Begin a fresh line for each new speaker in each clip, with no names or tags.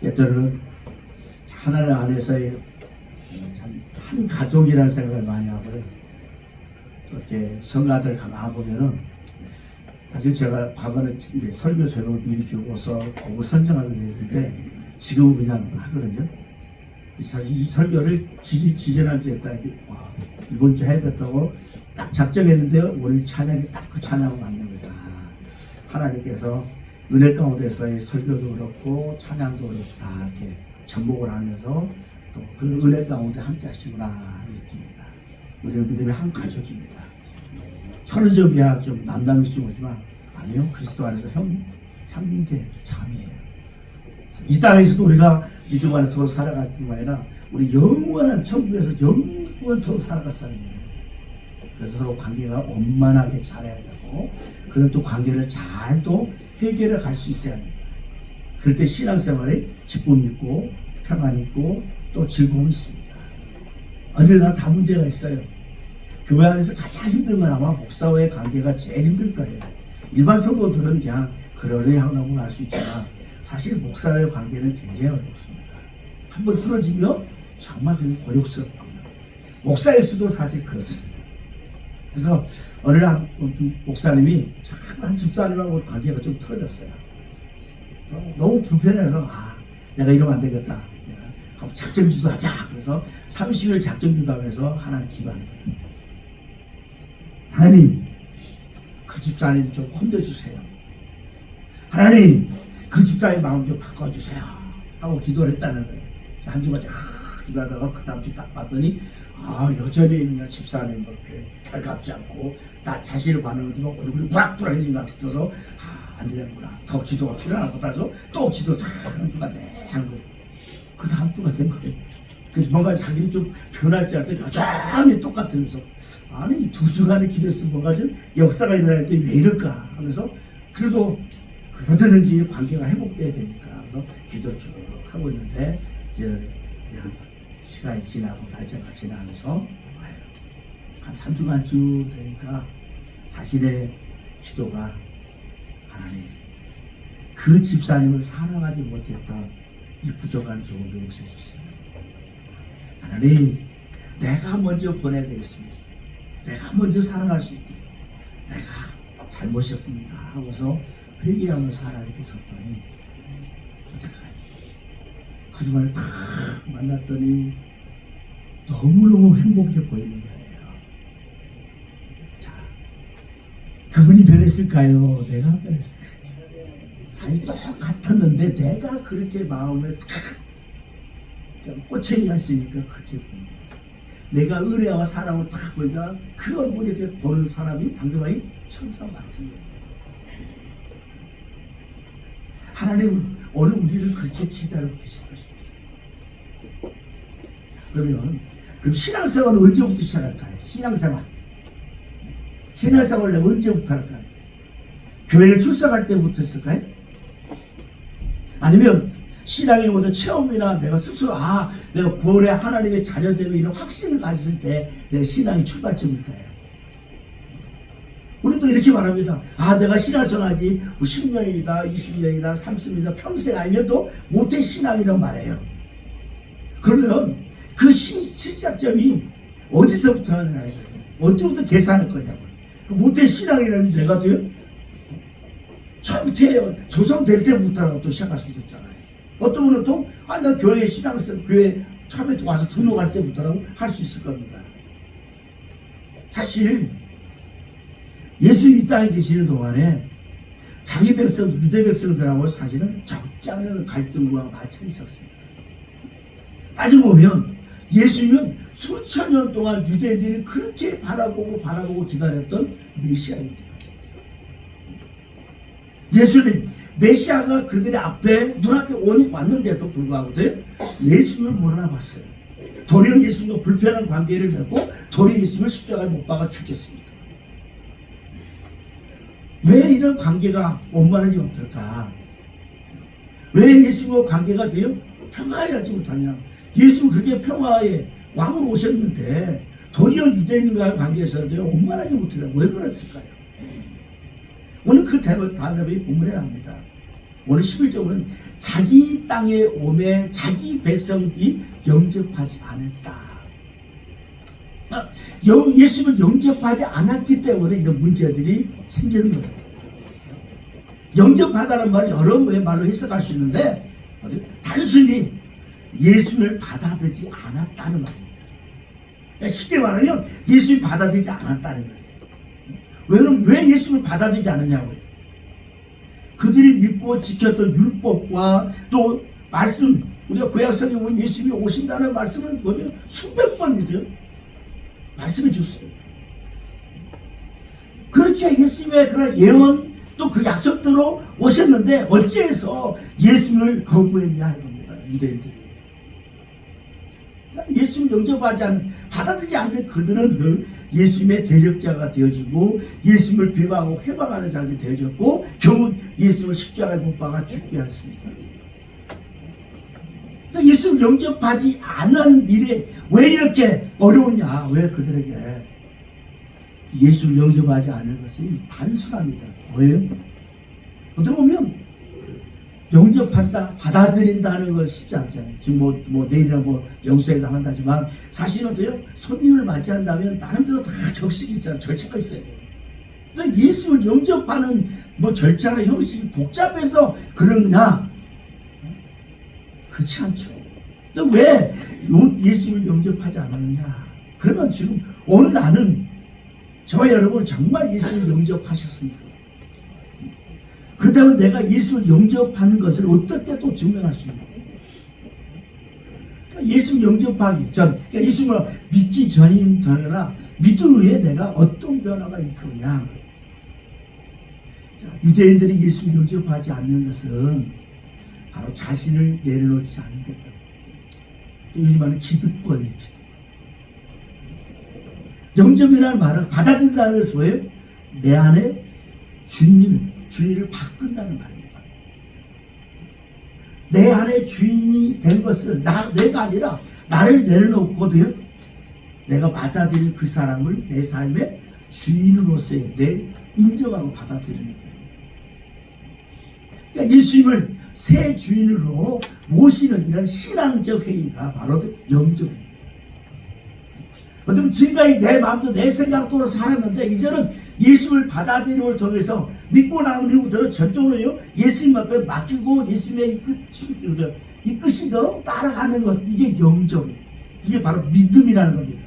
때때로는 하나님 안에서의 한 가족이라는 생각을 많이 하고요. 또 이렇게 성가들 가만 보면은 사실 제가 과거에 설교 제목을 미리 주고서 그걸 선정하게 됐는데 지금은 그냥 하거든요. 사실 이 설교를 지지난주에 했다. 이번 주 해야겠다고 딱 작정했는데요. 오늘 찬양이 딱 그 찬양을 맞는 거죠. 하나님께서 은혜 가운데서의 설교도 그렇고 찬양도 그렇고 다 이렇게 접목을 하면서 또 그 은혜 가운데 함께 하시구나 느낍니다. 우리 믿음의 한 가족입니다. 혈육이야 좀 남남일 수 있지만 아니요, 그리스도 안에서 형제 자매예요. 이 땅에서도 우리가 믿음 안에서 서로 살아갈 뿐만 아니라 우리 영원한 천국에서 영원토록 살아갈 사람이에요. 그래서 서로 관계가 원만하게 잘해야 되고 그런 또 관계를 잘 또 해결해 갈 수 있어야 합니다. 그럴 때 신앙생활에 기쁨이 있고 평안이 있고 또 즐거움이 있습니다. 언제나 다 문제가 있어요. 교회 안에서 가장 힘든 건 아마 목사와의 관계가 제일 힘들 거예요. 일반 성도들은 그냥 그러려하고 할 수 있지만 사실 목사와의 관계는 굉장히 어렵습니다. 한번 틀어지면 정말 곤욕스럽고요. 목사일수도 사실 그렇습니다. 그래서 어느 날 목사님이 한 집사님하고 관계가 좀 틀어졌어요. 너무 불편해서 내가 이러면 안 되겠다. 내가 한번 작전주도 하자. 그래서 30일 작전주도 하면서 하나님 기도하는 거예요. 하나님, 그 집사님 좀 혼내주세요. 하나님, 그 집사님 마음 좀 바꿔주세요. 하고 기도를 했다는 거예요. 한 주간 쫙 기도하다가 그 다음 주 딱 봤더니 여전히 그냥 집사님 그렇게 달갑지 않고 나 자신을 반응하고 얼굴이 부락부락해진 것 같아서 안 되는구나. 더 기도가 필요한 것 같아서 또 기도 한 주가 하는 거예요. 그 다음 주가 된 거예요. 그래서 뭔가 자기는 좀 변할지 알았더니 여전히 똑같으면서 아니 두 주간의 기도했으면 뭔가 좀 역사가 일어날 때 왜 이럴까 하면서 그래도 그러든지 관계가 회복돼야 되니까 그래서 기도를 쭉 하고 있는데 이제 시간이 지나고 날짜가 지나면서 한 3주간쯤 되니까 자신의 기도가 하나님, 그 집사님을 사랑하지 못했던 이 부족한 종을 용서해 주세요. 하나님, 내가 먼저 보내야 되겠습니다. 내가 먼저 사랑할 수 있게 내가 잘못이었습니다 하고서 회개하면서 하나님께 섰더니 그동안 딱 만났더니 너무너무 행복해 보이는 거예요. 자, 그분이 변했을까요? 내가 변했을까요? 사실 똑같았는데 내가 그렇게 마음에 딱 꼬챙이가 있으니까 그렇게 봅니다. 내가 은혜와 사랑을 딱 보니까 그 얼굴에 이렇게 보는 사람이 당대방이 천사 같은 거예요. 하나님은 오늘 우리를 그렇게 기다리고 계신 것입니다. 그럼 신앙생활은 언제부터 시작할까요? 신앙생활을 내가 언제부터 할까요? 교회를 출석할 때부터 했을까요? 아니면 신앙의 모든 체험이나 내가 스스로 내가 구원의 하나님의 자녀되고 이런 확신을 가졌을 때 내가 신앙의 출발점일까요? 우리도 이렇게 말합니다. 내가 신앙생활하지 10년이다 20년이다 30년이다 평생 아니면 또 모태 신앙이란 말이에요. 그러면 그 시작점이 어디서부터 하느냐, 어디부터 계산할 거냐고요. 모태 신앙이라는 내가 돼요? 처음부터 조성될 때부터 또 시작할 수도 있잖아요. 어떤 분은 또 나 교회 교회 처음에 와서 등록할 때부터라고 할 수 있을 겁니다. 사실 예수님 이 땅에 계시는 동안에 자기 백성, 유대 백성들하고 사실은 적지 않은 갈등과 마찰이 있었습니다. 따지고 보면 예수님은 수천 년 동안 유대인들이 그렇게 바라보고 기다렸던 메시아입니다. 예수님, 메시아가 그들의 앞에 눈앞에 왔는데도 불구하고 예수님을 못 알아봤어요. 도리어 예수님과 불편한 관계를 맺고 도리어 예수님을 십자가에 못 박아 죽였습니다. 왜 이런 관계가 원만하지 못할까? 왜 예수님과 관계가 돼요? 평화하지 못하냐? 예수는 그게 평화의 왕으로 오셨는데 도리어 유대인과의 관계에서도 원만하지 못하냐? 왜 그랬을까요? 오늘 그 답이 본문에 나옵니다. 오늘 11절은 자기 땅에 오매 자기 백성이 영접하지 않았다. 예수를 영접하지 않았기 때문에 이런 문제들이 생기는 거예요. 영접하다는 말은 여러 말로 해석할 수 있는데 단순히 예수를 받아들이지 않았다는 말입니다. 쉽게 말하면 예수를 받아들이지 않았다는 거예요. 왜 예수를 받아들이지 않았냐고요. 그들이 믿고 지켰던 율법과 또 말씀, 우리가 구약성경에 보면 예수님이 오신다는 말씀은 뭐죠? 수백 번 믿어요. 말씀해 줬어요. 그렇게 예수님의 그런 예언 또 그 약속대로 오셨는데 어찌해서 예수님을 거부했냐 이겁니다. 유대인들이. 예수님 영접하지 않는, 받아들이지 않는 그들은 예수님의 대적자가 되어지고 예수님을 비방하고 회방하는 자들이 되어졌고 결국 예수님을 십자가에 못 박아 죽게 하였습니다. 예수를 영접하지 않는 일이 왜 이렇게 어려우냐? 왜 그들에게 예수를 영접하지 않는 것이 단순합니다. 왜요? 어떻게 보면 영접한다, 받아들인다는 것이 쉽지 않잖아요. 지금 내일이나 영수회 나간다지만 사실은 어때요? 손님을 맞이한다면 나름대로 다 격식이 있잖아요. 절차가 있어요. 근데 예수를 영접하는 절차나 형식이 복잡해서 그러느냐? 그렇지 않죠. 근데 왜 예수를 영접하지 않았느냐? 그러면 지금 오늘 나는 저와 여러분 정말 예수를 영접하셨습니까? 그렇다면 내가 예수를 영접하는 것을 어떻게 또 증명할 수 있냐? 예수 영접하기 전, 예수를 믿기 전이나 믿은 후에 내가 어떤 변화가 있었냐? 유대인들이 예수를 영접하지 않는 것은 바로 자신을 내려놓지 않겠다. 요즘 말하는 기득권이에요. 영접이라는 말은 받아들인다는 것은 뭐예요? 내 안에 주인을 바꾼다는 말입니다. 내 안에 주인이 된 것은 내가 아니라 나를 내려놓고도요, 내가 받아들인 그 사람을 내 삶의 주인으로서의 내 인정하고 받아들이는 거예요. 그러니까 예수님을 새 주인으로 모시는 이런 신앙적 회의가 바로 영접입니다. 어쩌면 지금까지 내 마음도 내 생각대로 살았는데 이제는 예수를 받아들임을 통해서 믿고 나온 이후부터는 전적으로 예수님 앞에 맡기고 예수님의 이끄시도록 따라가는 것, 이게 영접이에요. 이게 바로 믿음이라는 겁니다.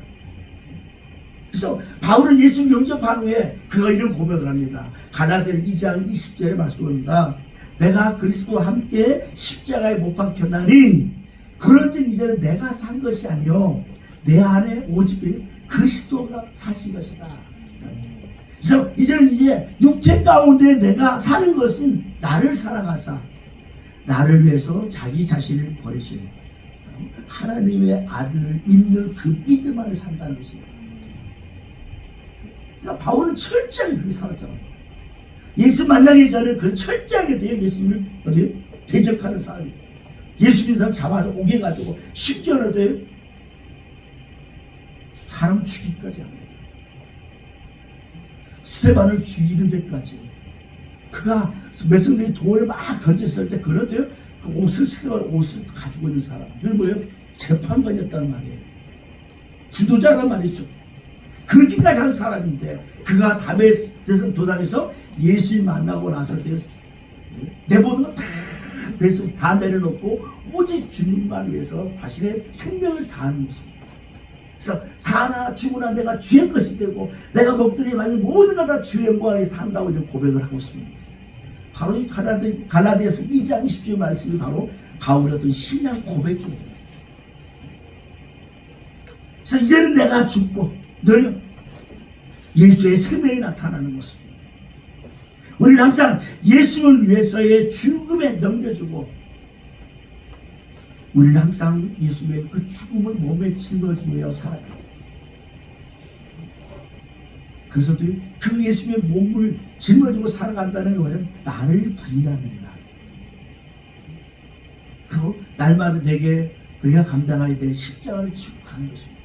그래서 바울은 예수 영접한 후에 그가 이런 고백을 합니다. 갈라디아 2장 20절에 말씀합니다. 내가 그리스도와 함께 십자가에 못 박혔나니 그런즉 이제는 내가 산 것이 아니요 내 안에 오직 그리스도가 사신 것이다. 그래서 이제는 이제 육체 가운데 내가 사는 것은 나를 사랑하사 나를 위해서 자기 자신을 버리신 하나님의 아들을 믿는 그 믿음 안에 산다는 것입니다. 그러니까 바울은 철저하게 그렇게 살았잖아요. 예수 만나기 전에 그 철저하게 돼요. 예수님을 대적하는 사람이 예수 믿는 사람 잡아서 오게 가지고 심지어는 돼요. 사람 죽이기까지 합니다. 스테반을 죽이는 데까지. 그가 백성들이 돌을 막 던졌을 때 그러대요. 그 스테반 옷을 가지고 있는 사람. 이건 뭐예요? 재판관이었다는 말이에요. 지도자란 말이죠. 그렇게까지 한 사람인데 그가 다메섹 도상에서 예수를 만나고 나서 내 모든 걸 다 배송 다 내려놓고 오직 주님만 위해서 자신의 생명을 다하는 것입니다. 그래서 사나 죽으나 내가 주의 것이 되고 내가 먹더니 만약 모든 걸 다 주의 영광에 산다고 이제 고백을 하고 있습니다. 바로 이 갈라디아서 2장 20절 말씀이 바로 바울의 어떤 신앙 고백이에요. 그래서 이제는 내가 죽고 늘 예수의 생명이 나타나는 모습입니다. 우리는 항상 예수를 위해서의 죽음에 넘겨주고 우리는 항상 예수의 그 죽음을 몸에 짊어지며 살아갑니다. 그래서 그 예수의 몸을 짊어지고 살아간다는 것은 나를 부인하는 날. 그리고 날마다 내게 그가 감당하게 될 십자가를 지고 가는 것입니다.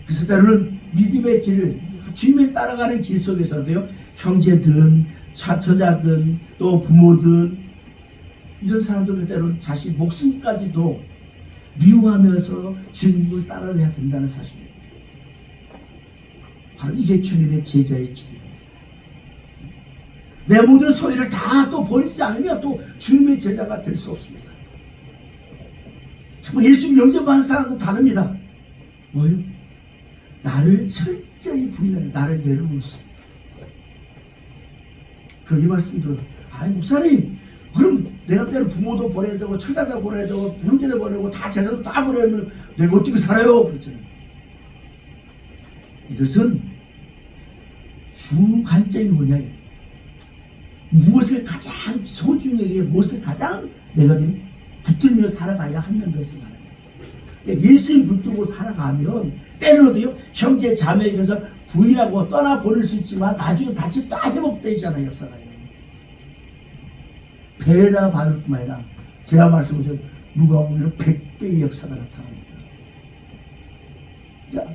그래서 때로는 믿음의 길을 주님을 따라가는 길 속에서도요, 형제든 처자든 또 부모든 이런 사람들 때로는 자신 목숨까지도 미워하면서 주님을 따라야 된다는 사실입니다. 바로 이게 주님의 제자의 길입니다. 내 모든 소리를 다 또 버리지 않으면 또 주님의 제자가 될 수 없습니다. 정말 예수 영접하는 사람도 다릅니다. 뭐요? 나를 철저히 부인하는, 나를 내려놓습니다. 그럼 이 말씀 들어요. 아이 목사님, 그럼 내가 때로 부모도 버려야 되고 처자도 버려야 되고 형제도 버리고 다 재산도 다 버리면 내가 어떻게 살아요? 그렇잖아요. 이것은 주 관점이 뭐냐? 무엇을 가장 소중하게, 무엇을 가장 내가 좀 붙들며 살아가야 하는 것을 말합니다. 그러니까 예수님 붙들고 살아가면 때로도요 형제 자매에게서 부인하고 떠나보낼 수 있지만 나중에 다시 또 회복되잖아요. 역사가. 배나 받을 뿐만 아니라 제가 말씀드린 누가복음에는 100배의 역사가 나타납니다. 그러니까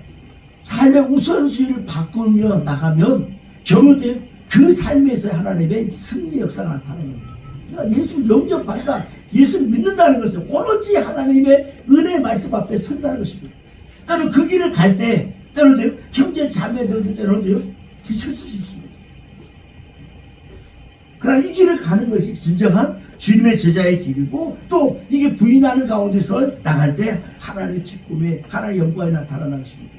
삶의 우선순위를 바꾸며 나가면 경험된 그 삶에서 하나님의 승리의 역사가 나타나는 겁니다. 그러니까 예수 영접한다, 예수를 믿는다는 것은 오로지 하나님의 은혜의 말씀 앞에 선다는 것입니다. 때로 그 길을 갈 때 때로도요 형제 자매들도 때로도요 뒤처질 수 있습니다. 그러나 이 길을 가는 것이 진정한 주님의 제자의 길이고 또 이게 부인하는 가운데서 나갈 때 하나님의 기쁨에 하나님의 영광이 나타나는 것입니다.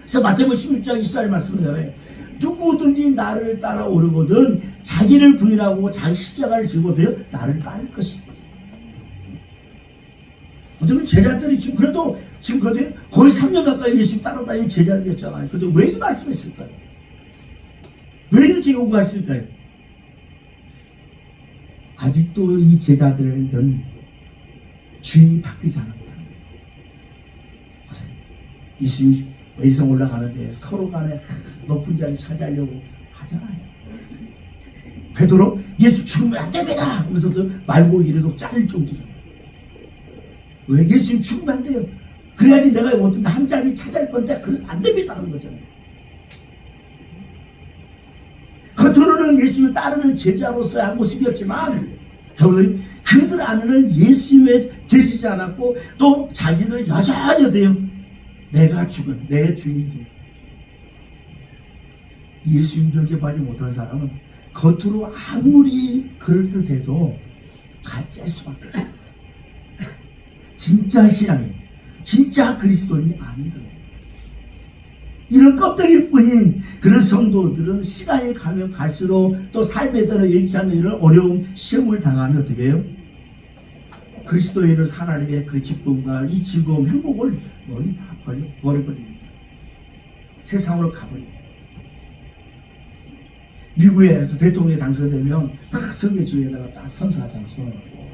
그래서 마태복음 16장 24절 말씀을 누구든지 나를 따라오려거든 자기를 부인하고 자기 십자가를 지고도요 나를 따를 것입니다. 어쩌면 제자들이 지금 그래도 지금 거의 3년 가까이 예수 따라다니는 제자들이었잖아요. 근데 왜 이 말씀했을까요? 왜 이렇게 요구했을까요? 아직도 이 제자들은 주인이 바뀌지 않았다. 예수님이 예수님 올라가는데 서로 간에 높은 자리 차지하려고 하잖아요. 베드로 예수 죽으면 안 됩니다. 그래서 말고 이래도 잘릴 정도죠. 왜? 예수님 죽으면 안 돼요. 그래야지 내가 어떤 한 자리 차지할 건데 그래서 안 됩니다 하는 거잖아요. 겉으로는 예수님을 따르는 제자로서의 한 모습이었지만 결국 그들 안에는 예수님에 계시지 않았고 또 자기들은 여전히 돼요. 내가 죽은 내 주인이 예수님 영접하지 못한 사람은 겉으로 아무리 그럴듯해도 가짜일 수밖에 없어요. 진짜 신앙이 진짜 그리스도인이 아닌 거예요. 이런 껍데기뿐인 그런 성도들은 시간이 가면 갈수록 또 삶에 따라 예기치 않는 이런 어려움, 시험을 당하면 어떻게 해요? 그리스도인은 하나님의 그 기쁨과 이 즐거움, 행복을 멀리 다 버려버립니다. 세상으로 가버립니다. 미국에서 대통령이 당선되면 딱 성계주의에다가 딱 선사하잖아, 손을 얹고.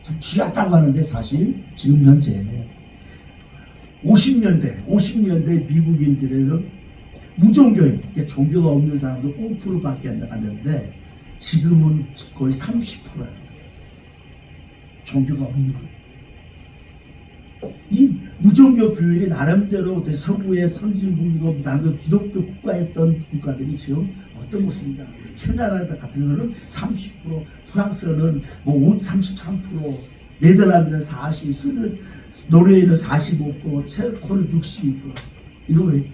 참 쥐같다고 하는데 사실 지금 현재 50년대 미국인들은 무종교인, 종교가 없는 사람도 5%밖에 안 되는데 지금은 거의 30%예요. 종교가 없는 거예요. 이 무종교 비율이 나름대로 서구의 선진국이고 나름대로 기독교 국가였던 국가들이 지금 어떤 모습입니다. 캐나다 같은 경우는 30%, 프랑스는 뭐 33%, 네덜란드는 40%, 노르웨이는 45%, 체코는 62%. 이거 왜?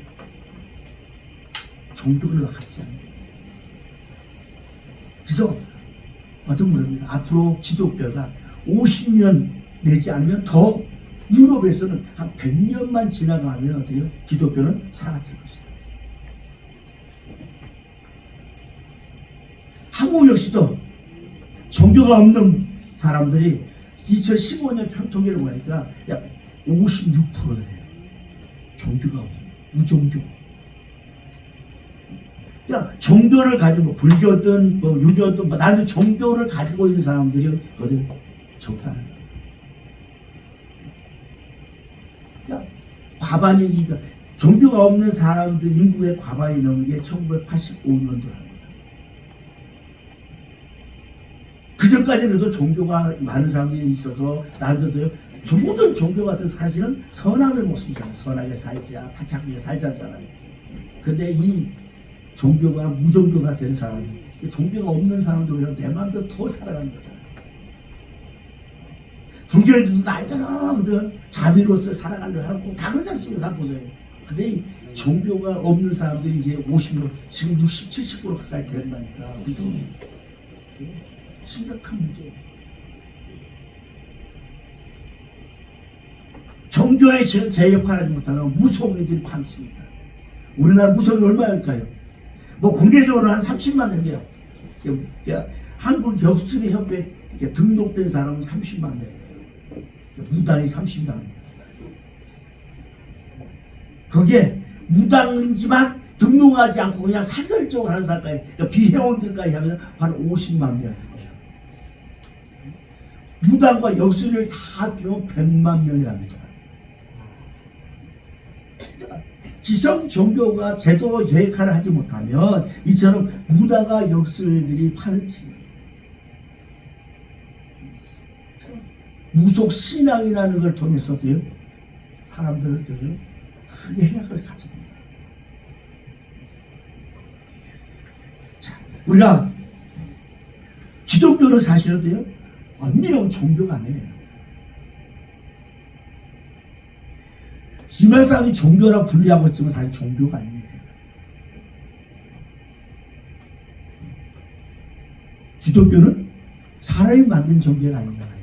종교를 갖지 않는 거예요. 그래서 어떤 분입니다. 앞으로 기독교가 50년 내지 않으면 더 유럽에서는 한 100년만 지나가면 어때요? 기독교는 사라질 것이다. 한국 역시도 종교가 없는 사람들이 2015년 통계를 보니까 약 56%예요. 종교가 없는, 무종교. 그러니까 종교를 가지고 불교든 뭐 유교든 뭐 나도 종교를 가지고 있는 사람들이 어디 적다는 거예요. 그러니까 과반이 그러니까 종교가 없는 사람들 인구의 과반이 넘는 게 1985년도랍니다. 그 전까지는 종교가 많은 사람들이 있어서 나름대로 모든 종교 같은 사실은 선함의 모습이잖아요. 선하게 살자, 바짝하게 살자잖아요. 근데 이 종교가 무종교가 된 사람, 종교가 없는 사람도 오히려 내 마음대로 더 살아가는 거잖아요. 불교에도 날더러 자비로서 살아가려고 하고 다 그러지 않습니까? 다 보세요. 근데 이 종교가 없는 사람들이 이제 50%, 지금 60, 70% 가까이 된다니까. 무슨 심각한 문제예요. 종교에 제 역할을 하지 못하면 무속인들이 많습니다. 우리나라 무속이 얼마일까요? 뭐 공개적으로 한 30만 된대요. 한국 역술의 협회에 등록된 사람은 30만 명이에요. 무당이 30만 명. 거기에 무당이지만 등록하지 않고 그냥 사설적으로 하는 사람까지, 그러니까 비회원들까지 하면 한 50만 명이에요. 무당과 역술을 다 합치면 100만 명이랍니다. 기성 종교가 제대로 역할을 하지 못하면 이처럼 무당과 역술들이 판을 치는 무속 신앙이라는 걸 통해서도요, 사람들을 크게 해악을 가집니다. 자, 우리가 기독교는 사실은요, 엄밀한 종교가 아니에요. 일반 사람이 종교라고 분리하고 있지만 사실 종교가 아닙니다. 기독교는 사람이 만든 종교가 아니잖아요.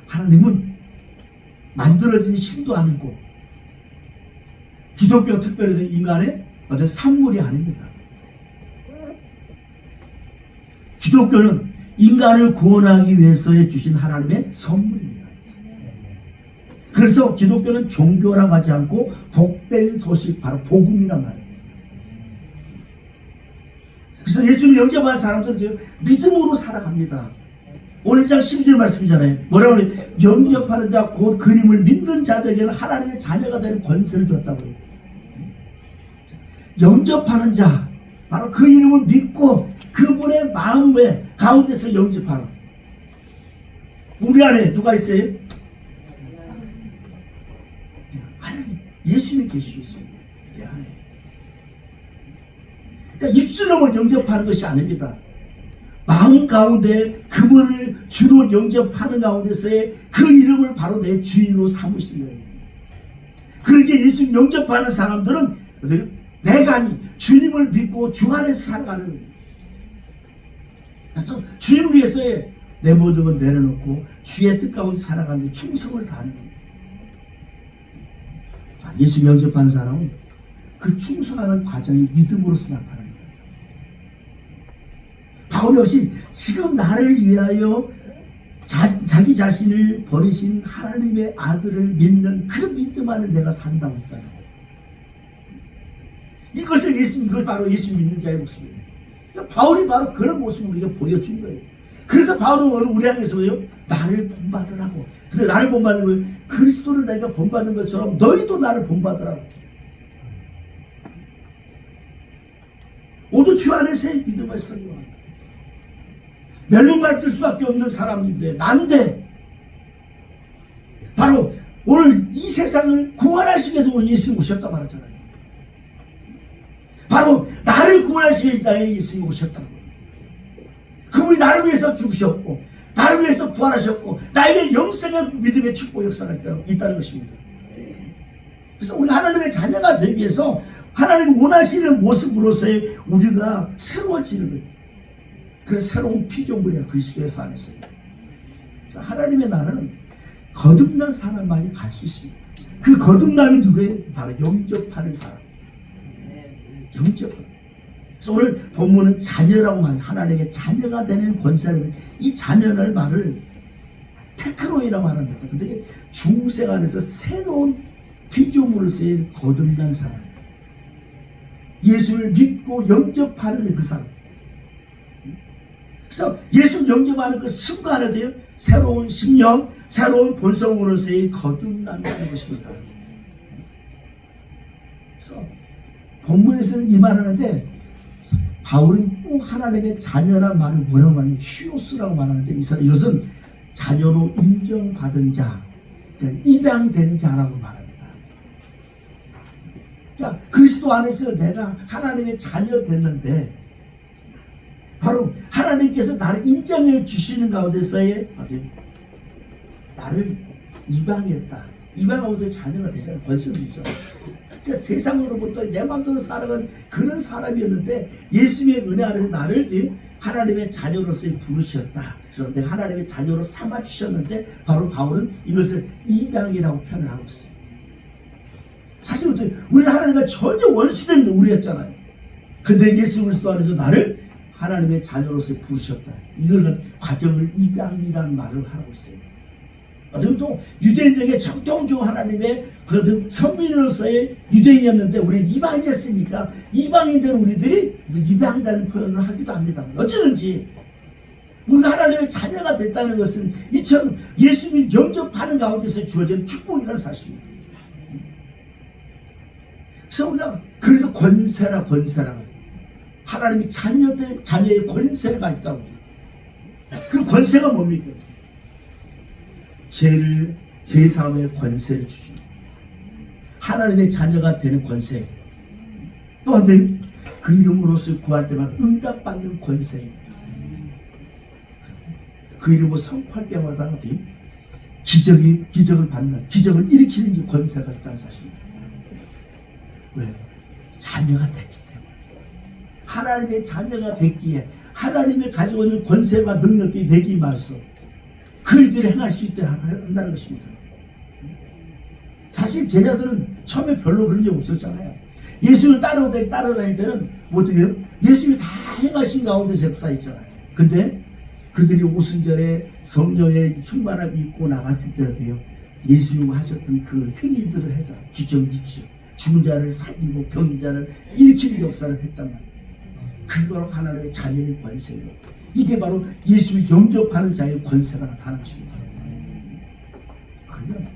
하나님은 만들어진 신도 아니고 기독교가 특별히 인간의 어떤 산물이 아닙니다. 기독교는 인간을 구원하기 위해서 주신 하나님의 선물입니다. 그래서 기독교는 종교라고 하지 않고 복된 소식, 바로 복음이란 말이에요. 그래서 예수를 영접한 사람들은 믿음으로 살아갑니다. 오늘 1장 12절 말씀이잖아요. 뭐라고 그래요? 영접하는 자, 곧 그림을 믿는 자들에게는 하나님의 자녀가 되는 권세를 줬다고요. 영접하는 자, 바로 그 이름을 믿고 그분의 마음에 가운데서 영접하는, 우리 안에 누가 있어요? 하나님, 예수님이 계시고 있어요. 내 안에. 그러니까 입술로만 영접하는 것이 아닙니다. 마음 가운데 그분을 주로 영접하는 가운데서의 그 이름을 바로 내 주인으로 삼으시는 거예요. 그렇게 예수 영접하는 사람들은 내가 아니 주님을 믿고 주 안에서 살아가는 거예요. 그래서 주님을 위해서 내 모든 걸 내려놓고 주의 뜻 가운데 살아가는 충성을 다하는 거예요. 자, 예수 영접하는 사람은 그 충성하는 과정이 믿음으로서 나타납니다. 바울 역시 지금 나를 위하여 자기 자신을 버리신 하나님의 아들을 믿는 그 믿음 안에 내가 산다고 했어요. 이걸 바로 예수 믿는 자의 모습이에요. 그러니까 바울이 바로 그런 모습을 우리가 보여준 거예요. 그래서 바울은 우리 향해서요, 나를 본받으라고. 근데 나를 본받는 거예요. 그리스도를 내가 본받는 것처럼 너희도 나를 본받으라고. 모두 주 안에서의 믿음을 설명합니다. 멸망받을 수밖에 없는 사람인데, 난데 바로 오늘 이 세상을 구원하시기 위해서 오늘 예수님 오셨다 말하잖아요. 바로 나를 구원하시기 위해서 나의 예수님이 오셨다고. 그분이 나를 위해서 죽으셨고 나를 위해서 부활하셨고 나에게 영생의 믿음의 축복 역사가 있다는 것입니다. 그래서 우리 하나님의 자녀가 되기 위해서 하나님이 원하시는 모습으로서의 우리가 새로워지는 거예요. 그 새로운 피조물이야, 그리스도의 안에서. 하나님의 나라는 거듭난 사람만이 갈 수 있습니다. 그 거듭남이 누구예요? 바로 영접하는 사람. 영접. 그래서 오늘 본문은 자녀라고 말해요. 하나님의 자녀가 되는 권세를, 이 자녀를 말을 테크노이라고 말합니다. 근데 중생 안에서 새로운 피조물로서의 거듭난 사람, 예수를 믿고 영접하는 그 사람. 그래서 예수 영접하는 그 순간에도요, 새로운 심령, 새로운 본성으로서의 거듭난다는 것입니다. 그래서 본문에서는 이 말하는데, 바울은 꼭 하나님의 자녀란 말을 뭐라고 말하냐면 휘오스라고 말하는데, 이것은 자녀로 인정받은 자, 입양된 자라고 말합니다. 그러니까 그리스도 안에서 내가 하나님의 자녀 됐는데 바로 하나님께서 나를 인정해 주시는 가운데서의 나를 입양했다. 입양하고도 자녀가 되잖아요. 권세도 있잖아요. 그러니까 세상으로부터 내 마음대로 살아간 그런 사람이었는데 예수님의 은혜 아래서 나를 하나님의 자녀로서 부르셨다. 그래서 내가 하나님의 자녀로 삼아 주셨는데 바로 바울은 이것을 입양이라고 표현을 하고 있어요. 사실 우리는 하나님과 전혀 원수된 우리였잖아요. 근데 예수 그리스도 안에서 나를 하나님의 자녀로서 부르셨다. 이걸 과정을 입양이라는 말을 하고 있어요. 어쩌면 또 유대인에게 정통적 하나님의 그 선민으로서의 유대인이었는데 우리는 이방이었으니까 이방인 된 우리들이 입양이라는 표현을 하기도 합니다. 어쩌든지 우리가 하나님의 자녀가 됐다는 것은 이처럼 예수님을 영접하는 가운데서 주어진 축복이라는 사실입니다. 그래서 권세라 하나님이 자녀의 권세가 있다고. 그 권세가 뭡니까? 죄를 제사함의 권세를 주십니다. 하나님의 자녀가 되는 권세. 또한 그 이름으로서 구할 때마다 응답받는 권세. 그 이름으로 선포할 때마다 기적을 받는, 기적을 일으키는 권세가 있다는 사실입니다. 왜? 자녀가 됐기 때문에. 하나님의 자녀가 됐기에 하나님의 가지고 있는 권세와 능력이 내게 임하서 그 일들을 행할 수 있게 한다는 것입니다. 사실 제자들은 처음에 별로 그런 게 없었잖아요. 예수를 따라다닐 때는 어떻게 해요? 예수님이 다 행하신 가운데서 역사했잖아요. 근데 그들이 오순절에 성령의 충만함을 입고 나갔을 때도요, 예수님 하셨던 그 행위들을 해서 기적, 죽은 자를 살리고 병인 자를 일으키는 역사를 했단 말이에요. 그게 바로 하나님의 자녀의 권세예요. 이게 바로 예수를 영접하는 자의 권세가 나타나는 것입니다. 그러면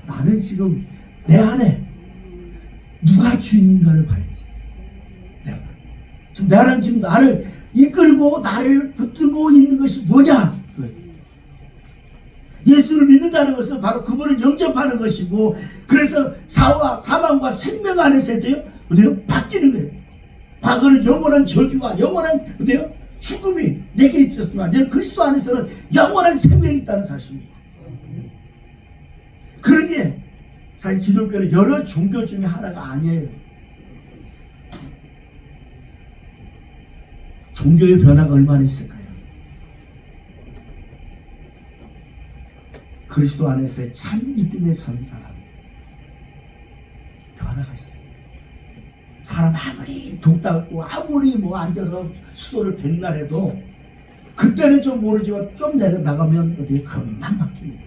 나는 지금 내 안에 누가 주인인가를 봐야지. 지금 나는 지금 나를 이끌고 나를 붙들고 있는 것이 뭐냐? 예수를 믿는다는 것은 바로 그분을 영접하는 것이고, 그래서 사망과 생명 안에서도요, 바뀌는 거예요. 과거는 영원한 저주와 영원한 죽음이 내게 있었지만 내가 그리스도 안에서는 영원한 생명이 있다는 사실입니다. 그러기에 사실 기독교는 여러 종교 중에 하나가 아니에요. 종교의 변화가 얼마나 있을까요? 그리스도 안에서의 참 믿음의 선 사람 변화가 있어요. 사람 아무리 독닦고 아무리 앉아서 수도를 백날해도 그때는 좀 모르지만 좀 내려나가면 어떻게 금방 바뀝니다.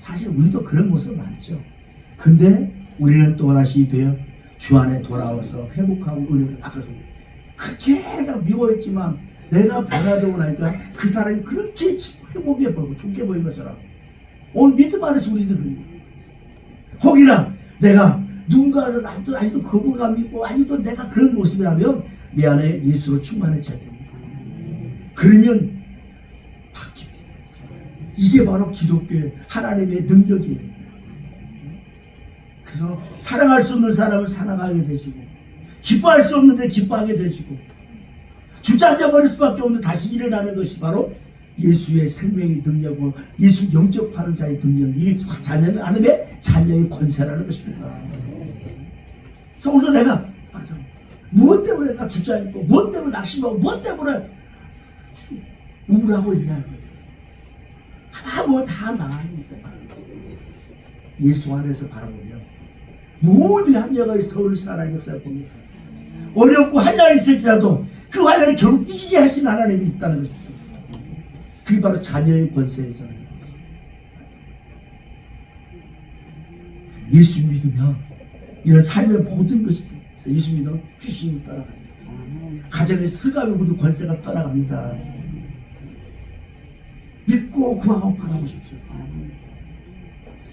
사실 우리도 그런 모습 많죠. 근데 우리는 또다시 주 안에 돌아와서 회복하고 은혜를 아까도 그렇게 미워했지만 내가 변화되고 나니까 그 사람이 그렇게 회복해 보이고 좋게 보인 것처럼 오늘 믿음 안에서 우리들은 혹이나 내가 누군가를 아직도 거부감 있고 아직도 내가 그런 모습이라면 내 안에 예수로 충만해져야 됩니다. 그러면 바뀝니다. 이게 바로 기독교의 하나님의 능력이에요. 그래서 사랑할 수 없는 사람을 사랑하게 되시고 기뻐할 수 없는데 기뻐하게 되시고 주저앉아 버릴 수밖에 없는 다시 일어나는 것이 바로 예수의 생명의 능력이고 예수 영접하는 자의 능력이 자녀는 하나님의 자녀의 권세라는 것입니다. 그래서 오늘 내가 무엇 때문에 내가 주저앉고 무엇 때문에 낙심하고 무엇 때문에 우울하고 있냐. 뭐 다 나아니까 예수 안에서 바라보면 모든 합력의 서울 하나님 역사를 봅니다. 어렵고 환난이 있을지라도 그 환난이 결국 이기게 하신 하나님이 있다는 것입니다. 그게 바로 자녀의 권세잖아요. 예수 믿으면 이런 삶의 모든 것이 있어요. 예수 믿으면 귀신이 따라갑니다. 가정에서 흑암의 모든 권세가 따라갑니다. 믿고 구하고 바라보십시오.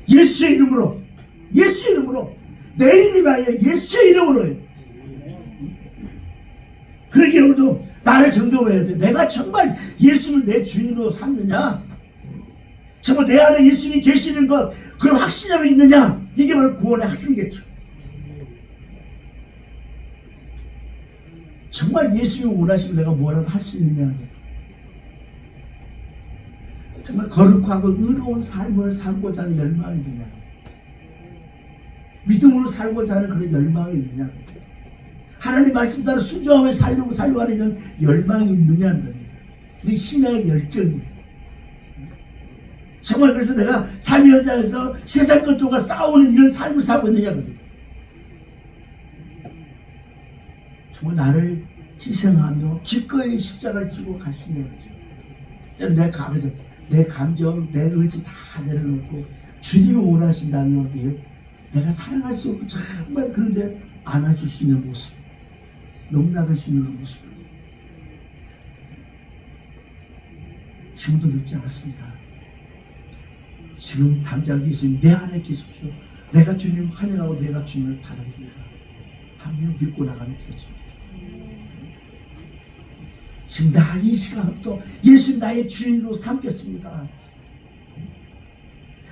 예수의 이름으로, 예수의 이름으로, 내 이름이 아니라 예수의 이름으로. 그러기에 나를 점검해야 돼. 내가 정말 예수를 내 주인으로 삼느냐? 정말 내 안에 예수님이 계시는 것, 그런 확신이 있느냐? 이게 바로 구원의 핵심이겠죠. 정말 예수님이 원하시면 내가 뭐라도 할 수 있느냐? 정말 거룩하고 의로운 삶을 살고자 하는 열망이 있느냐? 믿음으로 살고자 하는 그런 열망이 있느냐? 하나님 말씀 따라 순종하며 살려고 하는 이런 열망이 있느냐는 겁니다. 네 신앙의 열정이. 정말 그래서 내가 삶의 현장에서 세상 것들과 싸우는 이런 삶을 살고 있느냐는 겁니다. 정말 나를 희생하며 기꺼이 십자가를 지고 갈 수 있는 거죠. 내 감정, 내 의지 다 내려놓고 주님이 원하신다면 내가 사랑할 수 없고 정말 그런데 안아줄 수 있는 모습, 용납할 수 있는 모습. 지금도 늦지 않았습니다. 지금 당장 계신 내 안에 계십시오. 내가 주님 환영하고 내가 주님을 받아들입니다. 한 명 믿고 나가면 되죠. 지금 나 이 시간부터 예수 나의 주인으로 삼겠습니다.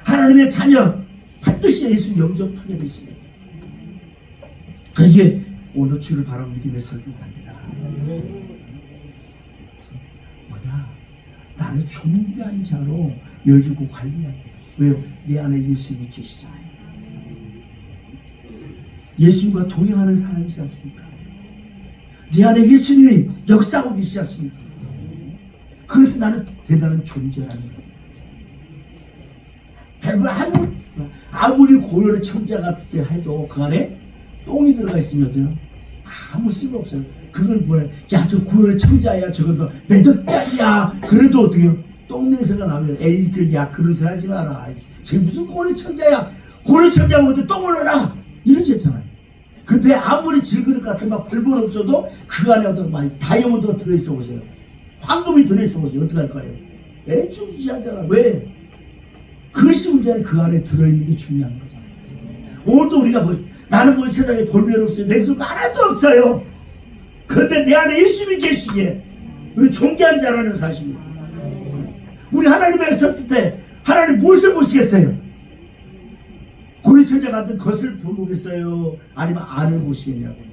하나님의 자녀 반드시 예수 영접하게 되십니다. 그게 오늘 주를 바라고 믿음의 설교합니다. 뭐냐? 나를 존귀한 자로 여기고 관리해야 돼요. 왜요? 내 안에 예수님이 계시잖아요. 예수님과 동행하는 사람이지 않습니까? 내 안에 예수님이 역사하고 계시지 않습니까? 그래서 나는 대단한 존재라는 거예요. 아무리 고열의 청자가 해도 그 안에 똥이 들어가 있으면요 아무 쓸모 없어요. 그건 뭐야? 야, 저 고열의 청자야, 저거 몇 억짜리야. 그래도 어떻게요? 똥 냄새가 나면 에이 야 그런 소리 하지 마라. 쟤 무슨 고열의 청자야? 고열의 청자가 어디 똥을 넣어라 이러셨잖아요. 근데 아무리 질그릇 같은 막 별볼 없어도 그 안에 어떤 막 다이아몬드가 들어있어 보세요. 황금이 들어있어 보세요. 어떻게 할까요? 애중지하잖아. 왜? 그것이 문제는 그 안에 들어있는 게 중요한 거잖아요. 오늘도 우리가 나는 뭐 세상에 볼면 없어요. 내 속 하나도 없어요. 그런데 내 안에 예수님이 계시기에 우리 존귀한 자라는 사실이에요. 우리 하나님 앞에 섰을 때 하나님 무엇을 보시겠어요? 고리천자 같은 것을 보겠어요? 아니면 안을 보시겠냐고요.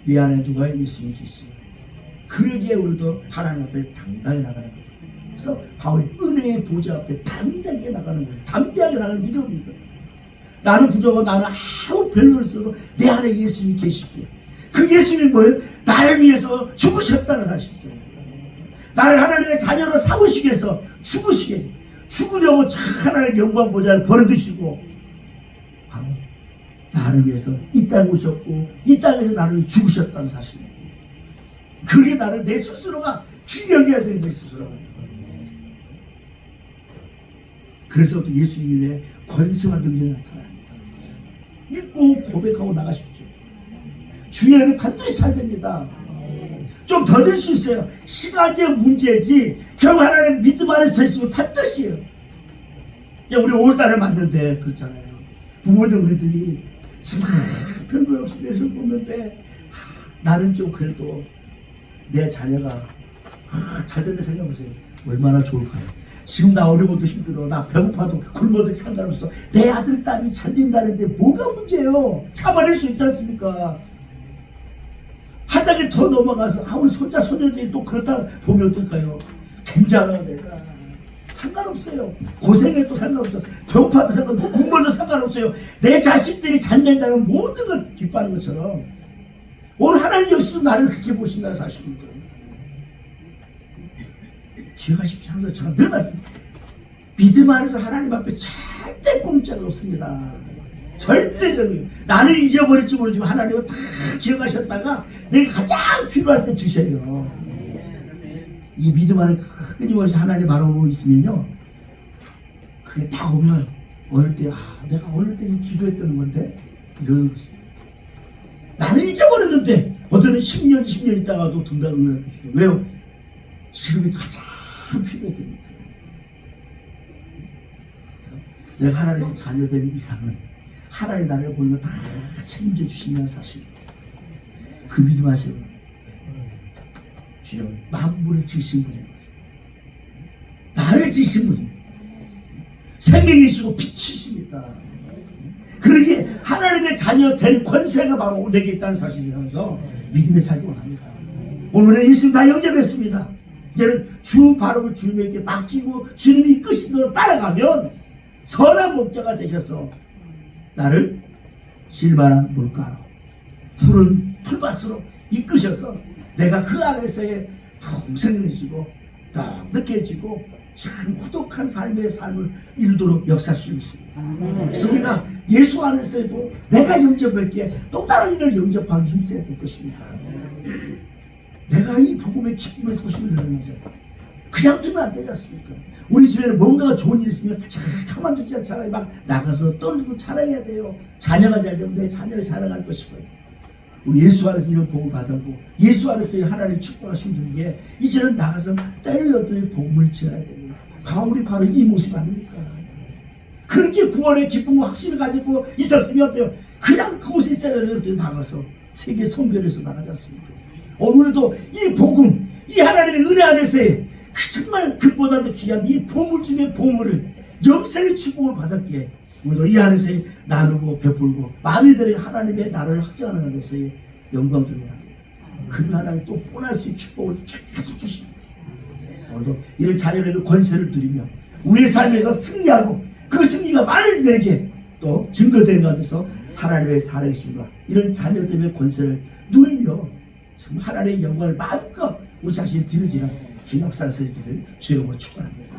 네 안에 누가 예수님이 계시죠. 그러기에 우리도 하나님 앞에 당당히 나가는 거예요. 그래서 바울의 은혜의 보좌 앞에 담대하게 나가는 거예요. 담대하게 나가는 믿음입니다. 나는 부족하고 나는 아무 별로 없어도 내 안에 예수님이 계시기에 그 예수님이 뭐예요? 나를 위해서 죽으셨다는 사실이죠. 나를 하나님의 자녀로 삼으시기 위해서 죽으려고 하나님의 영광 보좌를 버려두시고 바로 나를 위해서 이 땅에 오셨고 이 땅에서 나를 위해 죽으셨다는 사실입니다. 그게 나를 내 스스로가 주역해야 되는 내 스스로가. 그래서 또 예수님의 권세와 능력이 나타납니다. 믿고 고백하고 나가십시오. 주의 은혜 반드시 살됩니다. 좀 더딜 수 있어요. 시간적 문제지 결국 하나님 믿음 안에 서 있으면 반드시요. 우리 5월달에 만났는데 그렇잖아요. 부모들 우리들이 지금 별거 없이 내술 보는데 나는 좀 그래도 내 자녀가 잘 된다 생각해보세요. 얼마나 좋을까요? 지금 나 어려워도 힘들어. 나 배고파도 굶어도 상관없어. 내 아들 딸이 잘 된다는데 뭐가 문제예요? 참아낼 수 있지 않습니까? 한 단계 더 넘어가서 우리 손자 손녀들이 또 그렇다 보면 어떨까요? 괜찮아 내가 상관없어요. 고생해도 상관없어. 배고파도 상관없어. 공부도 상관없어요. 내 자식들이 잘 된다면 모든 걸 기뻐하는 것처럼 오늘 하나님 역시도 나를 그렇게 보신다는 사실입니다. 기억하십시오. 항상 제가 늘 말씀드립니다. 믿음 안에서 하나님 앞에 절대 공짜가 없습니다. 절대적이에요. 나는 잊어버릴지 모르지만 하나님은 다 기억하셨다가 내가 가장 필요할 때 주셔요. 이 믿음 안에 끊임없이 하나님 바라보고 있으면요 그게 딱 오면 어릴 때 내가 어릴 때 기도했던 건데 이러는 거죠. 나는 잊어버렸는데 어떤 10년 20년 있다가도 든다고 그러죠. 왜요? 지금이 가장 필요해 됩니다. 내가 하나님의 자녀된 이상은 하나님 나를 보면 다 책임져 주신다는 사실. 그 믿음 하세요. 주여 만물을 지으신 분이에요. 나를 지으신 분이에요. 생명이시고 빛이십니다. 그러기에 하나님의 자녀 된 권세가 바로 내게 있다는 사실이라서 믿음의 살기 원합니다. 오늘은 예수님 다 영접했습니다. 이제는 주 바로 주님에게 맡기고 주님이 이끄신 대로 따라가면 선한 목자가 되셔서 나를 실만한 물가로 푸른 풀밭으로 이끄셔서 내가 그 안에서의 풍성해지고 더 느껴지고 참 고독한 삶의 삶을 이루도록 역사하시고 있습니다. 그래서 우리가 예수 안에서도 내가 영접할게 또 다른 이를 영접하기 힘써야 될 것입니다. 내가 이 복음의 기쁨의 소식을 들었는데 그냥 두면 안 되지 않습니까? 우리 주변에 뭔가 좋은 일 있으면 가만 두지 않잖아요. 막 나가서 떨고 자랑해야 돼요. 자녀가 잘 되면 내 자녀를 자랑할 것이고요. 우리 예수 안에서 이런 복을 받았고 예수 안에서 하나님 축복하신 분에게 이제는 나가서 때를 얻는 복음을 지어야 됩니다. 가을이 바로 이 모습 아닙니까? 그렇게 구원의 기쁨과 확신을 가지고 있었으면 어때요? 그냥 그곳에 있어야 되는 나가서 세계 선교에서 나가지 않습니까? 오늘도 이 복음, 이 하나님의 은혜 안에서의 정말 그보다도 귀한 이 보물 중의 보물을 영생의 축복을 받았기에 우리도 이 안에서 나누고 베풀고 많은 이들이 하나님의 나라를 확장하는 데서의 영광 드립니다. 그 하나님 또 뻔할 수 있는 축복을 계속 주십니다. 오늘도 이런 자녀들의 권세를 누리며 우리의 삶에서 승리하고 그 승리가 많은 이들에게 또 증거되는 가운데서 하나님의 살아계심과 이런 자녀들의 권세를 누리며 정말 하나님의 영광을 마음껏 우리 자신이 드리지는 그 역사를 쓰기를 주의 이름으로 축원합니다.